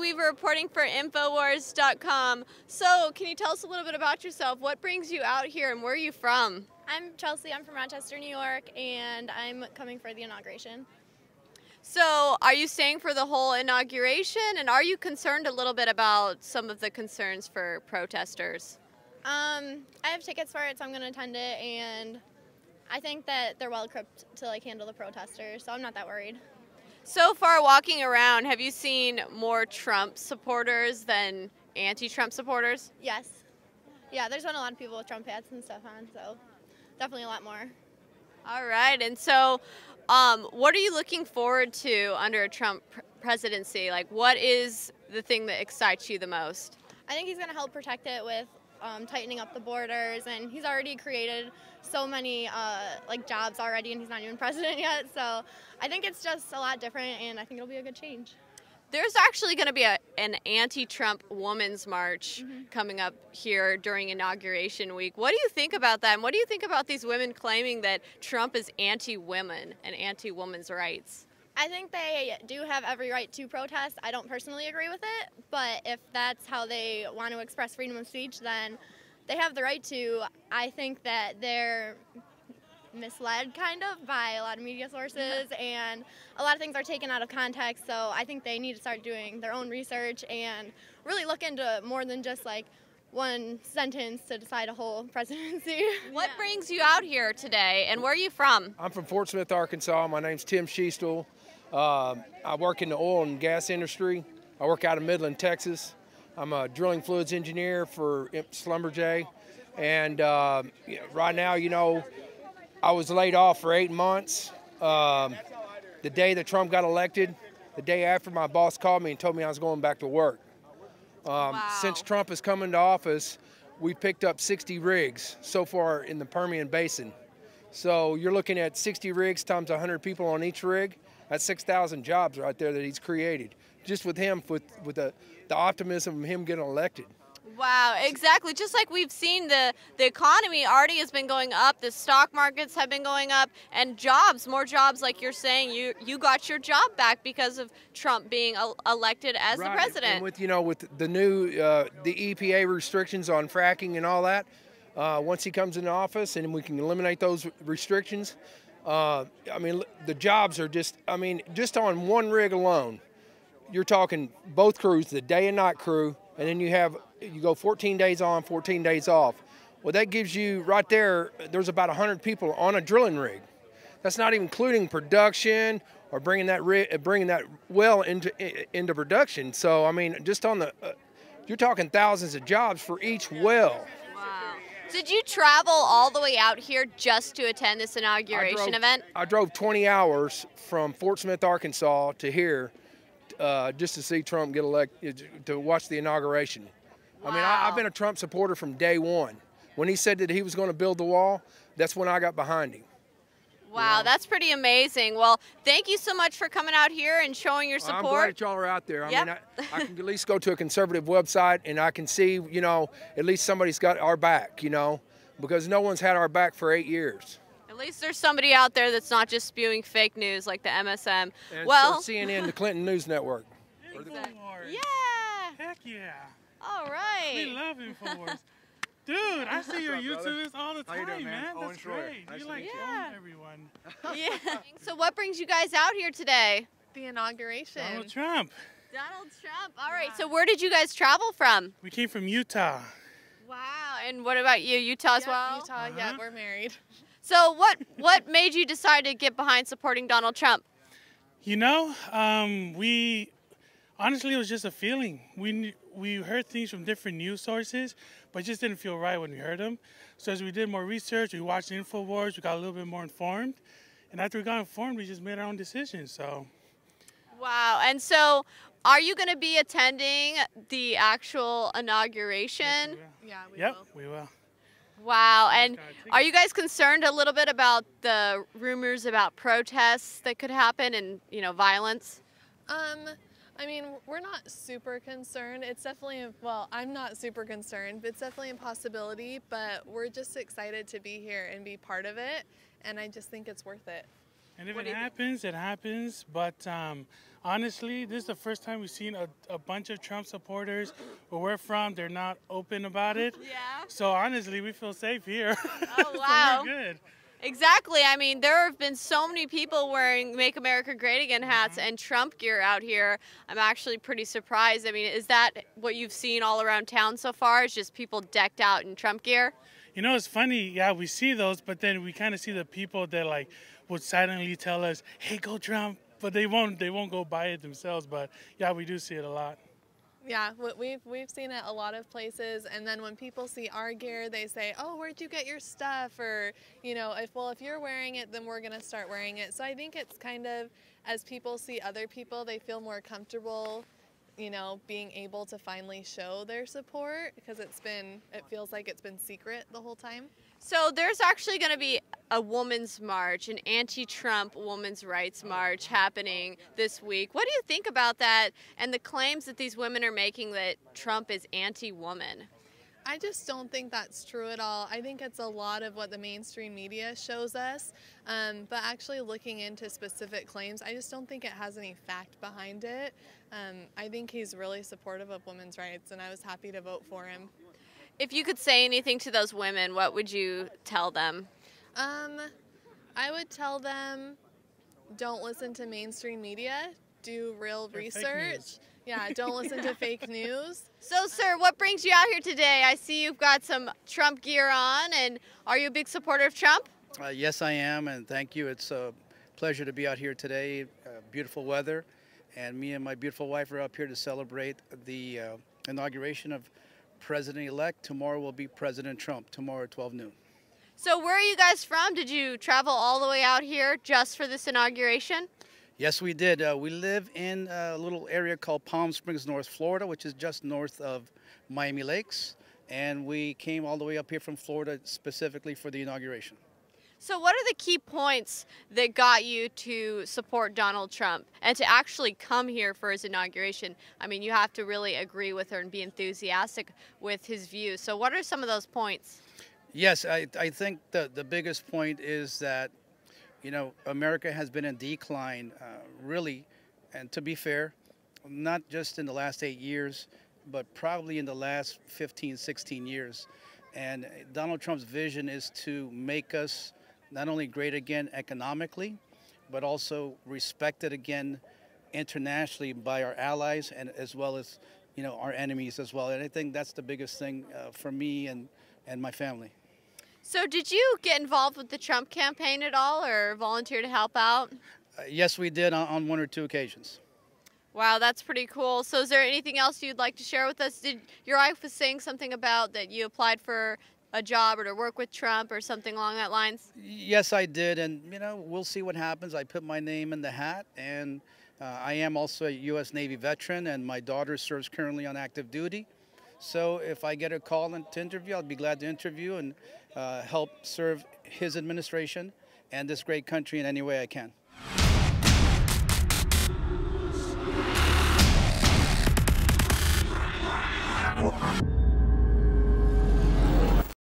Weaver reporting for Infowars.com. So, can you tell us a little bit about yourself? What brings you out here and where are you from? I'm Chelsea, I'm from Rochester, New York, and I'm coming for the inauguration. So, are you staying for the whole inauguration, and are you concerned a little bit about some of the concerns for protesters? I have tickets for it, so I'm going to attend it, and I think that they're well equipped to handle the protesters, so I'm not that worried. So far, walking around, have you seen more Trump supporters than anti-Trump supporters? Yes. Yeah, there's been a lot of people with Trump hats and stuff on, so definitely a lot more. All right, and so what are you looking forward to under a Trump presidency? Like, what is the thing that excites you the most? I think he's going to help protect it with tightening up the borders, and he's already created so many jobs already, and he's not even president yet, so I think it's just a lot different, and I think it'll be a good change. There's actually going to be an anti-Trump women's march coming up here during Inauguration Week. What do you think about that? And what do you think about these women claiming that Trump is anti-women and anti-women's rights? I think they do have every right to protest. I don't personally agree with it, but if that's how they want to express freedom of speech, then they have the right to. I think that they're misled kind of by a lot of media sources, and a lot of things are taken out of context, so I think they need to start doing their own research and really look into more than just one sentence to decide a whole presidency. What brings you out here today, and where are you from? I'm from Fort Smith, Arkansas. My name's Tim Schiestel. I work in the oil and gas industry. I work out of Midland, Texas. I'm a drilling fluids engineer for Schlumberger. And right now, I was laid off for 8 months. The day that Trump got elected, the day after, my boss called me and told me I was going back to work. Wow. Since Trump has come into office, we picked up 60 rigs so far in the Permian Basin. So you're looking at 60 rigs times 100 people on each rig. That's 6,000 jobs right there that he's created, just with him, with the optimism of him getting elected. Wow, exactly. Just like we've seen, the economy already has been going up, the stock markets have been going up, and more jobs, like you're saying, you got your job back because of Trump being elected as the president. And with the new the EPA restrictions on fracking and all that, once he comes into office and we can eliminate those restrictions, the jobs are just on one rig alone, you're talking both crews, the day and night crew, and then you go 14 days on, 14 days off. Well, that gives you right there's about 100 people on a drilling rig. That's not even including production or bringing that well into production. So, just on you're talking thousands of jobs for each well. Wow. Did you travel all the way out here just to attend this inauguration event? I drove 20 hours from Fort Smith, Arkansas to here just to see Trump get elected, to watch the inauguration. Wow. I've been a Trump supporter from day one. When he said that he was going to build the wall, that's when I got behind him. Wow, that's pretty amazing. Well, thank you so much for coming out here and showing your support. I'm glad that y'all are out there. Yep. I can at least go to a conservative website and I can see, at least somebody's got our back, because no one's had our back for 8 years. At least there's somebody out there that's not just spewing fake news like the MSM. And well, CNN, the Clinton News Network. Yeah. Heck yeah. All right. We love Infowars. Dude, I see your YouTubers all the time, How you doing, man? That's Owen Schroyer. great. Nice You to meet you. own everyone. Yeah. So what brings you guys out here today? The inauguration. Donald Trump. Donald Trump. All right. So where did you guys travel from? We came from Utah. Wow. And what about you? Utah as well? Utah, yeah, we're married. So what made you decide to get behind supporting Donald Trump? Honestly, it was just a feeling. We heard things from different news sources, but it just didn't feel right when we heard them. So as we did more research, we watched Infowars, we got a little bit more informed. And after we got informed, we just made our own decisions. So. Wow. And so are you going to be attending the actual inauguration? Yeah, we Yep, will. we will. Wow. And are you guys concerned a little bit about the rumors about protests that could happen and, violence? We're not super concerned. It's definitely, I'm not super concerned, but it's definitely a possibility, but we're just excited to be here and be part of it, and I just think it's worth it. And if it happens, it happens. But honestly, this is the first time we've seen a bunch of Trump supporters where we're from. They're not open about it. Yeah. So honestly, we feel safe here. Oh, wow. So we're good. Exactly. I mean, there have been so many people wearing Make America Great Again hats and Trump gear out here. I'm actually pretty surprised. I mean, is that what you've seen all around town so far? Is just people decked out in Trump gear? You know, it's funny. Yeah, we see those, but then we kind of see the people that like would silently tell us, "Hey, go Trump," but they won't go buy it themselves. But yeah, we do see it a lot. Yeah, we've seen it a lot of places, and then when people see our gear, they say, "Oh, where'd you get your stuff?" Or, you know, if you're wearing it, then we're gonna start wearing it. So I think it's kind of, as people see other people, they feel more comfortable, you know, being able to finally show their support, because it feels like it's been secret the whole time. So there's actually going to be a women's march, an anti-Trump women's rights march happening this week. What do you think about that and the claims that these women are making that Trump is anti-woman? I just don't think that's true at all. I think it's a lot of what the mainstream media shows us, but actually looking into specific claims, I just don't think it has any fact behind it. I think he's really supportive of women's rights, and I was happy to vote for him. If you could say anything to those women, what would you tell them? I would tell them, don't listen to mainstream media, do real research. Yeah, don't listen to fake news. So, sir, what brings you out here today? I see you've got some Trump gear on, and are you a big supporter of Trump? Yes, I am, and thank you. It's a pleasure to be out here today. Beautiful weather, and me and my beautiful wife are up here to celebrate the inauguration of President-elect. Tomorrow will be President Trump, tomorrow at 12 noon. So where are you guys from? Did you travel all the way out here just for this inauguration? Yes, we did. We live in a little area called Palm Springs, North Florida, which is just north of Miami Lakes. And we came all the way up here from Florida specifically for the inauguration. So what are the key points that got you to support Donald Trump and to actually come here for his inauguration? I mean, you have to really agree with her and be enthusiastic with his views. So what are some of those points? Yes, I think the biggest point is that, you know, America has been in decline, really, and to be fair, not just in the last 8 years, but probably in the last 15, 16 years. And Donald Trump's vision is to make us not only great again economically, but also respected again internationally by our allies and as well as, you know, our enemies as well. And I think that's the biggest thing for me and my family. So did you get involved with the Trump campaign at all or volunteer to help out? Yes, we did on 1 or 2 occasions. Wow, that's pretty cool. So is there anything else you'd like to share with us? Did your wife was saying something about that you applied for a job or to work with Trump or something along that lines? Yes, I did, and you know, we'll see what happens. I put my name in the hat, and I am also a U.S. Navy veteran, and my daughter serves currently on active duty. So if I get a call to interview, I'll be glad to interview and help serve his administration and this great country in any way I can.